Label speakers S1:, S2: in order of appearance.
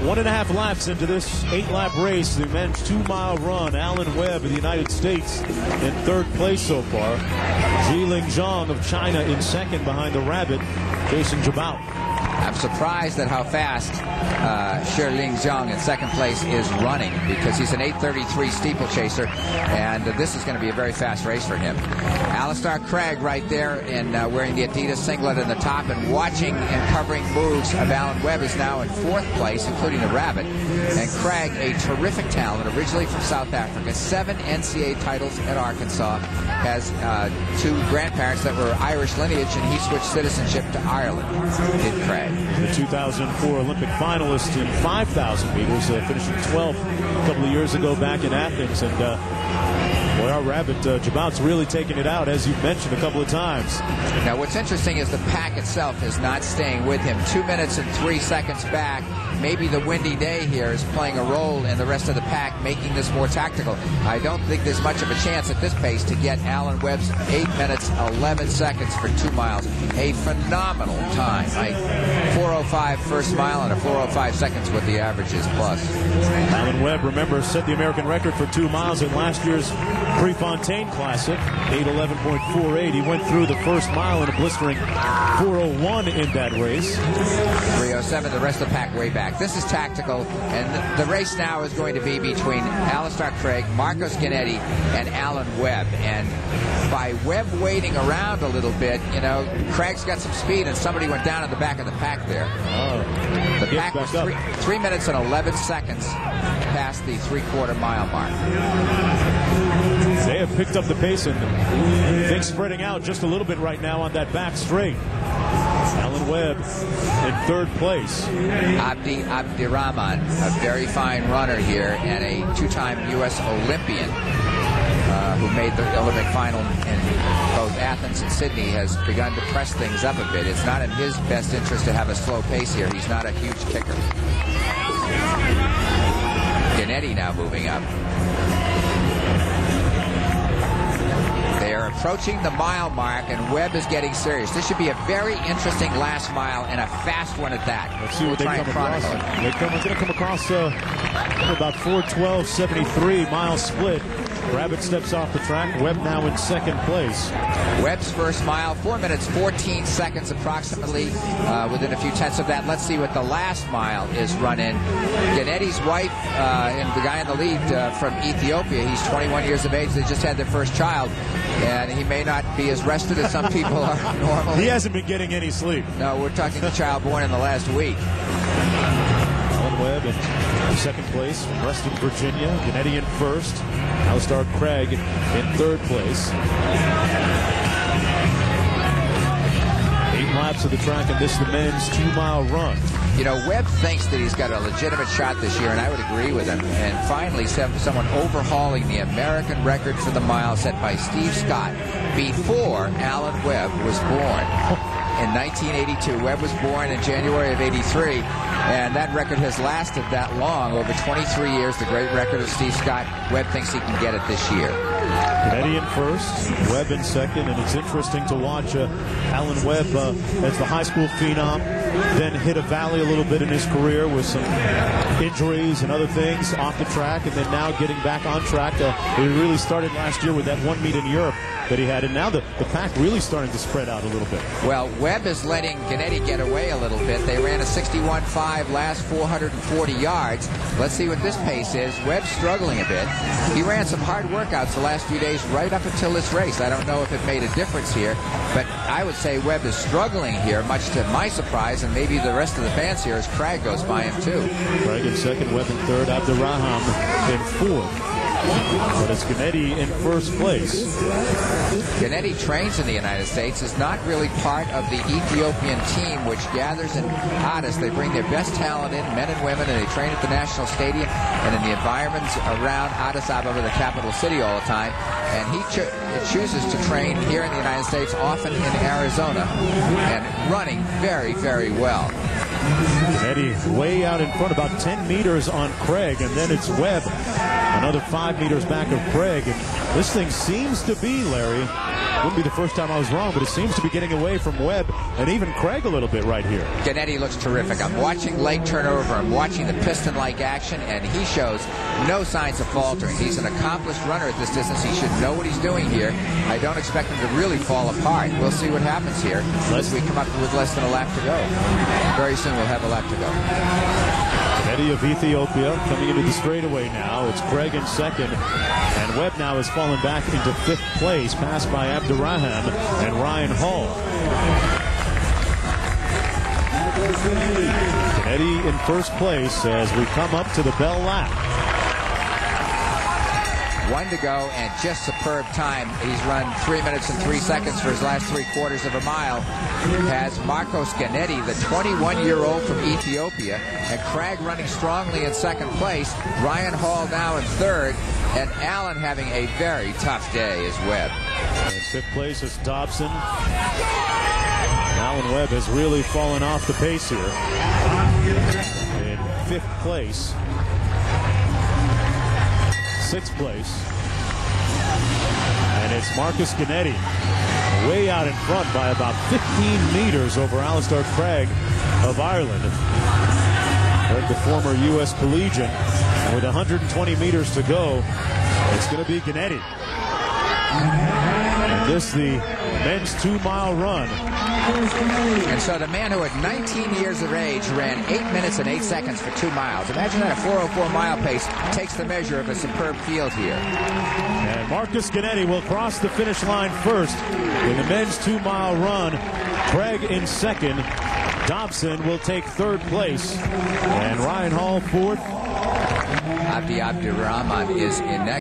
S1: About 1.5 laps into this 8-lap race, the men's 2-mile run. Alan Webb of the United States in 3rd place so far. Jiling Zhang of China in 2nd behind the Rabbit, Jason Jabot.
S2: I'm surprised at how fast Jiling Zhang in 2nd place is running, because he's an 8:33 steeplechaser, and this is going to be a very fast race for him. Alistair Craig right there, and wearing the Adidas singlet in the top, and watching and covering moves of Alan Webb, is now in 4th place, including the Rabbit. And Craig, a terrific talent, originally from South Africa, 7 NCAA titles at Arkansas, has 2 grandparents that were Irish lineage, and he switched citizenship to Ireland, did Craig.
S1: The 2004 Olympic finalist in 5,000 meters, finishing 12th a couple of years ago back in Athens. And boy, our Rabbit, Jabot's really taking it out, as you've mentioned a couple of times.
S2: Now, what's interesting is the pack itself is not staying with him. 2 minutes and 3 seconds back. Maybe the windy day here is playing a role in the rest of the pack, making this more tactical. I don't think there's much of a chance at this pace to get Alan Webb's 8 minutes, 11 seconds for 2 miles. A phenomenal time. 4:05 first mile and a 4:05 seconds with the averages plus.
S1: Alan Webb, remember, set the American record for 2 miles at last year's Prefontaine Classic, 8:11.48. He went through the first mile in a blistering 4:01 in that race.
S2: 3:07, the rest of the pack way back. This is tactical, and the race now is going to be between Alistair Craig, Marcos Ghinetti, and Alan Webb. And by Webb waiting around a little bit, you know, Craig's got some speed, and somebody went down in the back of the pack there. The pack was 3 minutes and 11 seconds past the 3/4 mile mark.
S1: They have picked up the pace, and things spreading out just a little bit right now on that back straight. Alan Webb in 3rd place.
S2: Abdirahman, a very fine runner here, and a 2-time U.S. Olympian who made the Olympic final in both Athens and Sydney, has begun to press things up a bit. It's not in his best interest to have a slow pace here. He's not a huge kicker. Ghinetti now moving up. They are approaching the mile mark, and Webb is getting serious. This should be a very interesting last mile, and a fast one at that.
S1: Let's see what they come across. They're going to come across about 4:12.73 mile split. Rabbit steps off the track. Webb now in 2nd place.
S2: Webb's first mile, 4 minutes, 14 seconds approximately, within a few tenths of that. Let's see what the last mile is run in. Ghinetti's wife and the guy in the lead from Ethiopia, he's 21 years of age. They just had their first child, and he may not be as rested as some people are normally.
S1: He hasn't been getting any sleep.
S2: No, we're talking the child born in the last week.
S1: Alan Webb in 2nd place from Reston, Virginia. Ghinetti in 1st. Alistair Craig in 3rd place. 8 laps of the track, and this is the men's 2-mile run.
S2: You know, Webb thinks that he's got a legitimate shot this year, and I would agree with him. And finally, someone overhauling the American record for the mile set by Steve Scott before Alan Webb was born. In 1982, Webb was born in January of '83, and that record has lasted that long, over 23 years. The great record of Steve Scott. Webb thinks he can get it this year.
S1: Ghinetti in 1st, Webb in 2nd, and it's interesting to watch Alan Webb as the high school phenom, then hit a valley a little bit in his career with some injuries and other things off the track, and then now getting back on track. He really started last year with that 1 meet in Europe that he had, and now the pack really starting to spread out a little bit.
S2: Well, Webb is letting Ghinetti get away a little bit. They ran a 61.5 last 440 yards. Let's see what this pace is. Webb's struggling a bit. He ran some hard workouts the last few days right up until this race. I don't know if it made a difference here, but I would say Webb is struggling here, much to my surprise, and maybe the rest of the fans here, as Craig goes by him too.
S1: Craig in 2nd, Webb in 3rd, Abdirahman in 4th. But it's Ghinetti in 1st place.
S2: Ghinetti trains in the United States, is not really part of the Ethiopian team, which gathers in Addis. They bring their best talent in, men and women, and they train at the National Stadium and in the environments around Addis Ababa, the capital city, all the time. And he chooses to train here in the United States, often in Arizona, and running very, very well.
S1: Ghinetti way out in front, about 10 meters on Craig, and then it's Webb another 5 meters back of Craig. And this thing seems to be, Larry, wouldn't be the first time I was wrong, but it seems to be getting away from Webb and even Craig a little bit right here.
S2: Gennady looks terrific. I'm watching leg turnover. I'm watching the piston-like action, and he shows no signs of faltering. He's an accomplished runner at this distance. He should know what he's doing here. I don't expect him to really fall apart. We'll see what happens here as we come up with less than a lap to go. Very soon we'll have a lap to go.
S1: Gennady of Ethiopia coming into the straightaway now. It's Craig in second, and Webb now has fallen back into 5th place, passed by Abdurrahman and Ryan Hall. Gennady in 1st place as we come up to the bell lap.
S2: 1 to go, and just superb time. He's run 3 minutes and 3 seconds for his last 3/4 of a mile. Has Marcos Gennady, the 21-year-old from Ethiopia, and Craig running strongly in 2nd place. Ryan Hall now in 3rd, and Allen having a very tough day as Webb.
S1: In 5th place is Dobson. Alan Webb has really fallen off the pace here. In 5th place. 6th place, and it's Marcus Gennady way out in front by about 15 meters over Alistair Craig of Ireland. Craig, the former U.S. collegiate, and with 120 meters to go, it's going to be Gennady. And this the men's 2-mile run.
S2: And so the man who at 19 years of age ran 8 minutes and 8 seconds for 2 miles. Imagine that, a 4:04 mile pace takes the measure of a superb field here.
S1: And Marcus Gennady will cross the finish line first in the men's 2-mile run. Craig in 2nd. Dobson will take 3rd place. And Ryan Hall 4th.
S2: Abdirahman is in next.